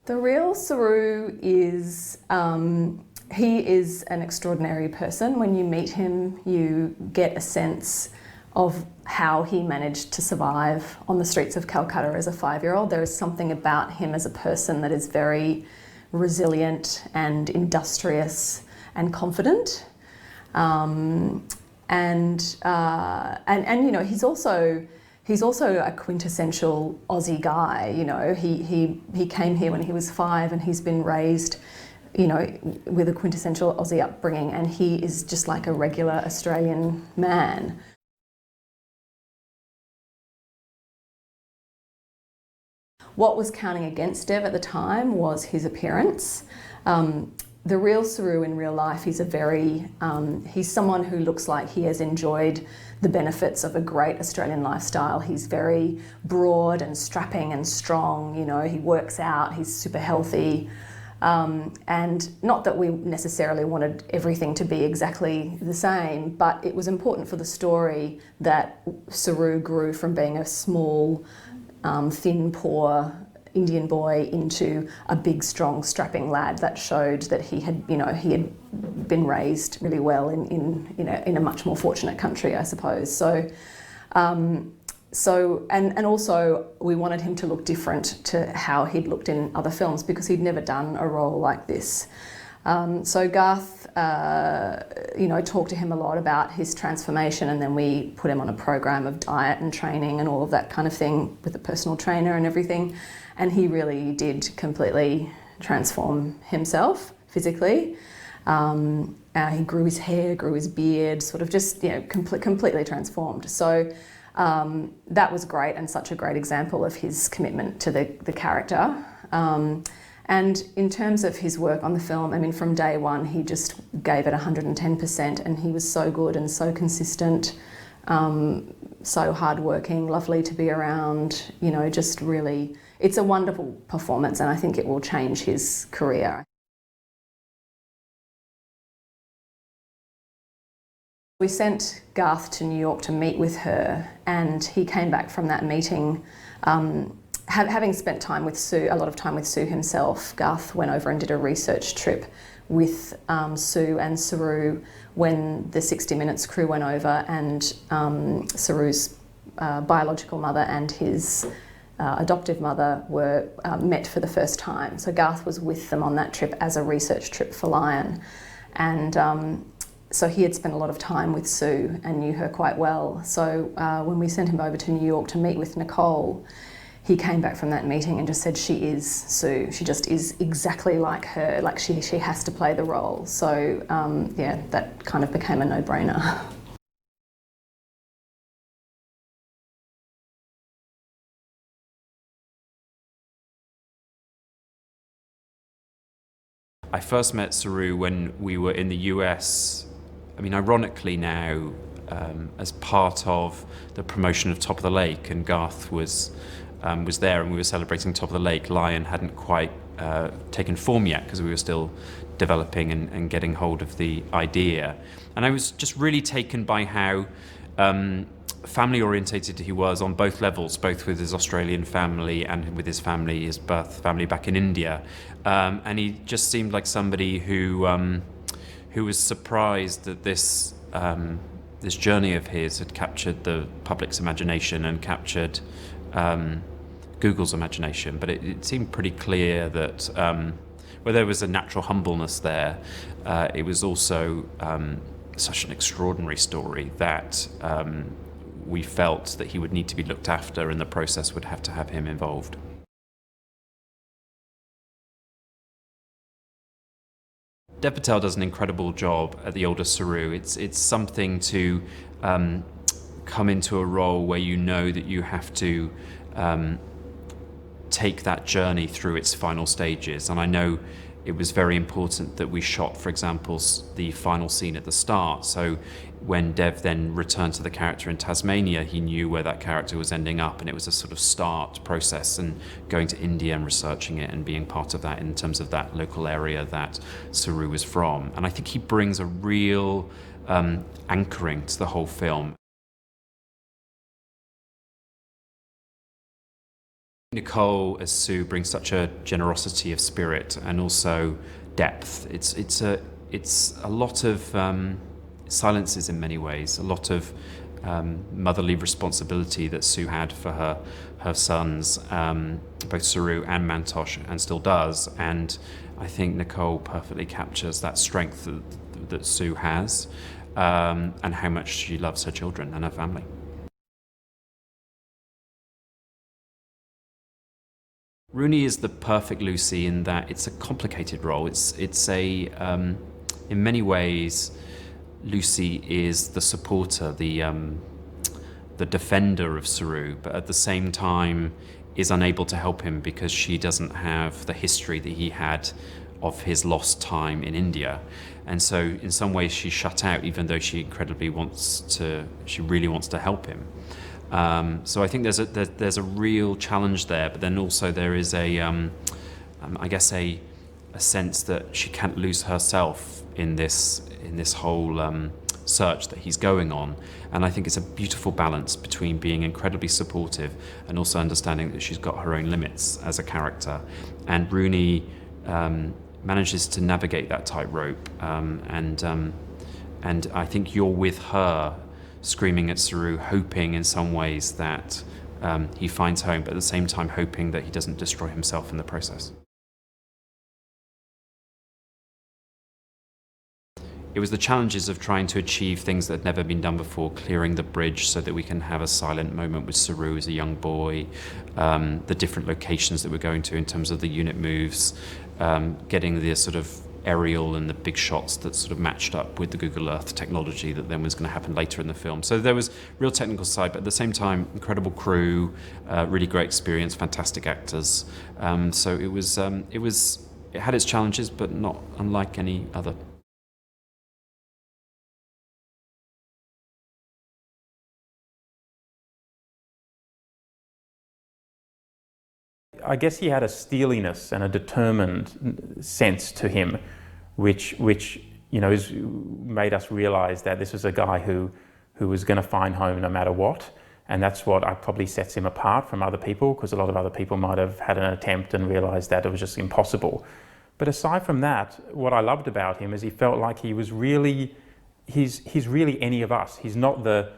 The real Saru is, he is an extraordinary person. When you meet him, you get a sense of how he managed to survive on the streets of Calcutta as a 5-year-old. There is something about him as a person that is very resilient and industrious and confident. And you know, he's also a quintessential Aussie guy. You know, he came here when he was 5 and he's been raised, you know, with a quintessential Aussie upbringing, and he is just like a regular Australian man. What was counting against Dev at the time was his appearance. The real Saru in real life, he's someone who looks like he has enjoyed the benefits of a great Australian lifestyle. He's very broad and strapping and strong, you know, he works out, he's super healthy. And not that we necessarily wanted everything to be exactly the same, but it was important for the story that Saru grew from being a small, thin, poor Indian boy into a big, strong, strapping lad that showed that he had, you know, he had been raised really well in a much more fortunate country, I suppose. So, and also we wanted him to look different to how he'd looked in other films because he'd never done a role like this. So Garth, you know, talked to him a lot about his transformation, and then we put him on a program of diet and training and all of that kind of thing with a personal trainer and everything. And he really did completely transform himself physically. He grew his hair, grew his beard, sort of just, you know, completely transformed. So that was great and such a great example of his commitment to the character. And in terms of his work on the film, I mean, from day one, he just gave it 110%, and he was so good and so consistent, so hardworking, lovely to be around, you know, just really, it's a wonderful performance, and I think it will change his career. We sent Garth to New York to meet with her, and he came back from that meeting having spent time with Sue, a lot of time with Sue himself. Garth went over and did a research trip with Sue and Saru when the 60 Minutes crew went over, and Saru's biological mother and his adoptive mother were met for the first time. So Garth was with them on that trip as a research trip for Lion. And so he had spent a lot of time with Sue and knew her quite well. So when we sent him over to New York to meet with Nicole, he came back from that meeting and just said, she is Sue. She just is exactly like her, like she has to play the role. So yeah, that kind of became a no-brainer. I first met Saru when we were in the US. I mean, ironically now, as part of the promotion of Top of the Lake, and Garth was there, and we were celebrating Top of the Lake. Lion hadn't quite taken form yet because we were still developing and getting hold of the idea. And I was just really taken by how family orientated he was on both levels, both with his Australian family and with his family, his birth family back in India. And he just seemed like somebody who was surprised that this journey of his had captured the public's imagination and captured Google's imagination. But it seemed pretty clear that where there was a natural humbleness there, it was also such an extraordinary story that we felt that he would need to be looked after, and the process would have to have him involved. Dev Patel does an incredible job at the older Saru. It's something to come into a role where you know that you have to take that journey through its final stages. And I know it was very important that we shot, for example, the final scene at the start. So when Dev then returned to the character in Tasmania, he knew where that character was ending up, and it was a sort of start process, and going to India and researching it and being part of that in terms of that local area that Saru was from. And I think he brings a real anchoring to the whole film. Nicole as Sue brings such a generosity of spirit and also depth. It's a lot of silences in many ways, a lot of motherly responsibility that Sue had for her sons, both Saru and Mantosh, and still does. And I think Nicole perfectly captures that strength that Sue has, and how much she loves her children and her family. Rooney is the perfect Lucy in that it's a complicated role. It's a in many ways, Lucy is the supporter, the defender of Saru, but at the same time is unable to help him because she doesn't have the history that he had of his lost time in India. And so in some ways she's shut out, even though she really wants to help him. So I think there's a real challenge there, but then also there is I guess a sense that she can't lose herself in this whole search that he's going on. And I think it's a beautiful balance between being incredibly supportive and also understanding that she's got her own limits as a character. And Rooney manages to navigate that tightrope, and I think you're with her, screaming at Saru, hoping in some ways that he finds home, but at the same time hoping that he doesn't destroy himself in the process. It was the challenges of trying to achieve things that had never been done before, clearing the bridge so that we can have a silent moment with Saru as a young boy, the different locations that we're going to in terms of the unit moves, getting the sort of aerial and the big shots that sort of matched up with the Google Earth technology that then was going to happen later in the film. So there was real technical side, but at the same time, incredible crew, really great experience, fantastic actors. So it had its challenges, but not unlike any other. I guess he had a steeliness and a determined sense to him, which made us realise that this was a guy who was going to find home no matter what, and that's what probably sets him apart from other people, because a lot of other people might have had an attempt and realised that it was just impossible. But aside from that, what I loved about him is he felt like he was really, he's really any of us. He's not the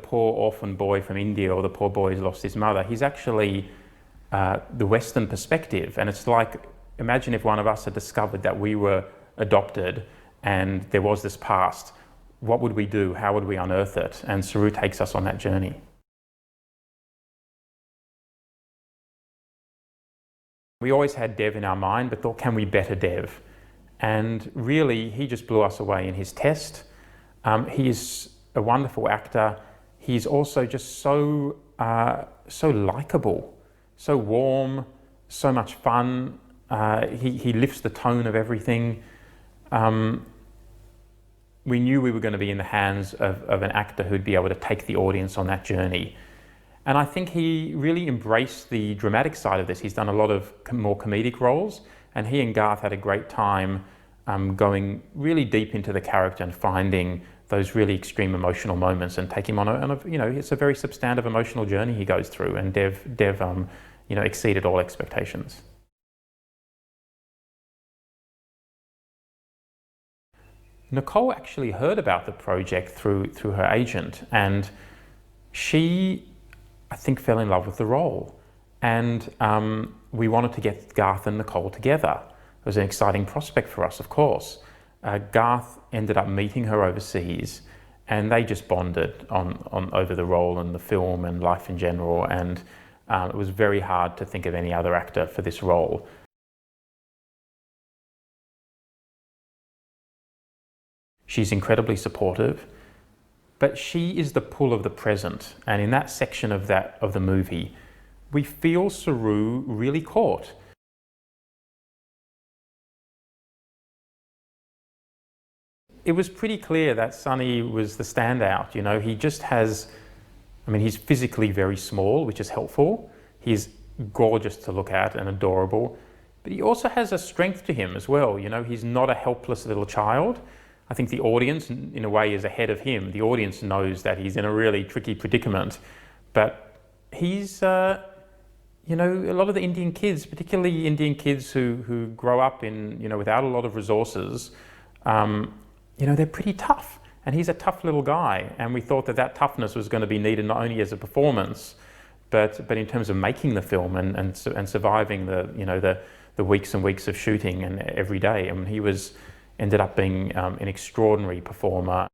poor orphan boy from India or the poor boy who's lost his mother. He's actually the Western perspective, and it's like, imagine if one of us had discovered that we were adopted and there was this past. What would we do? How would we unearth it? And Saru takes us on that journey. We always had Dev in our mind, but thought, can we better Dev? And really, he just blew us away in his test. He's a wonderful actor. He's also just so likeable. So warm, so much fun. He lifts the tone of everything. We knew we were going to be in the hands of an actor who'd be able to take the audience on that journey. And I think he really embraced the dramatic side of this. He's done a lot of more comedic roles, and he and Garth had a great time going really deep into the character and finding those really extreme emotional moments and take him on it's a very substantive emotional journey he goes through, and Dev exceeded all expectations. Nicole actually heard about the project through her agent, and she, I think, fell in love with the role. And we wanted to get Garth and Nicole together. It was an exciting prospect for us, of course. Garth ended up meeting her overseas, and they just bonded over the role and the film and life in general. And it was very hard to think of any other actor for this role. She's incredibly supportive, but she is the pull of the present. And in that section of the movie, we feel Saru really caught. It was pretty clear that Sonny was the standout. He just has, he's physically very small, which is helpful. He's gorgeous to look at and adorable, but he also has a strength to him as well. He's not a helpless little child. I think the audience, in a way, is ahead of him. The audience knows that he's in a really tricky predicament, but he's you know, a lot of the Indian kids, particularly Indian kids who grow up in, you know, without a lot of resources, you know, they're pretty tough. And he's a tough little guy. And we thought that that toughness was going to be needed not only as a performance, but in terms of making the film and surviving the, you know, the weeks and weeks of shooting and every day. I mean, ended up being an extraordinary performer.